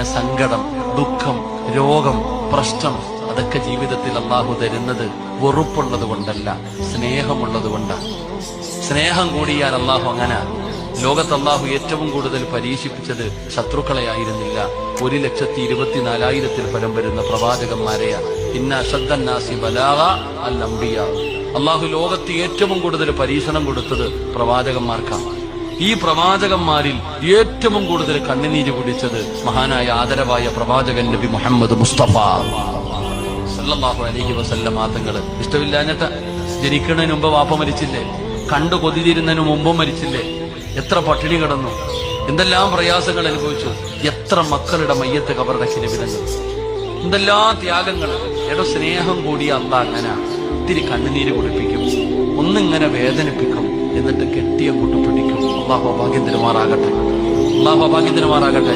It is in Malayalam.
അങ്ങനെ സങ്കടം, ദുഃഖം, രോഗം, പ്രശ്നം അതൊക്കെ ജീവിതത്തിൽ അള്ളാഹു തരുന്നത് വെറുപ്പുള്ളത് കൊണ്ടല്ല, സ്നേഹമുള്ളത് കൊണ്ടാണ്. സ്നേഹം കൂടിയാൽ അള്ളാഹു അങ്ങനെ. ലോകത്ത് അള്ളാഹു ഏറ്റവും കൂടുതൽ പരീക്ഷിപ്പിച്ചത് ശത്രുക്കളെ ആയിരുന്നില്ല, 1,24,000 പരം വരുന്ന പ്രവാചകന്മാരെയാണ്. ഇന്ന അശദ്ദന്നാസി ബലാഗ അൽ അംബിയാ. അള്ളാഹു ലോകത്ത് ഏറ്റവും കൂടുതൽ പരീക്ഷണം കൊടുത്തത് പ്രവാചകന്മാർക്കാണ്. ഈ പ്രവാചകന്മാരിൽ ഏറ്റവും കൂടുതൽ കണ്ണുനീര് കുടിച്ചത് മഹാനായ ആദരവായ പ്രവാചകൻ നബി മുഹമ്മദ് മുസ്തഫ സല്ലല്ലാഹു അലൈഹി വസല്ലം തങ്ങൾ. ഇഷ്ടമില്ലാഞ്ഞിട്ട് ജനിക്കുന്നതിന് മുമ്പ് വാപ്പ മരിച്ചില്ലേ, കണ്ടു കൊതിരിരുന്നതിന് മുമ്പും മരിച്ചില്ലേ, എത്ര പട്ടിണി കിടന്നു, എന്തെല്ലാം പ്രയാസങ്ങൾ അനുഭവിച്ചു, എത്ര മക്കളുടെ മയ്യത്ത് കബറടക്കി നബി തങ്ങൾ, എന്തെല്ലാം ത്യാഗങ്ങൾ. എടോ സ്നേഹം കൂടിയ അള്ളാഹ് അങ്ങനെ ഇത്തിരി കണ്ണുനീര് കുടിപ്പിക്കും, ഒന്നിങ്ങനെ വേദനിപ്പിക്കും, എന്നിട്ട് കെട്ടിയ കൂട്ടു പിടിക്കും. അള്ളാഹു ഭാഗ്യം തരുമാറാകട്ടെ, അള്ളാഹു ഭാഗ്യം തരുമാറാകട്ടെ.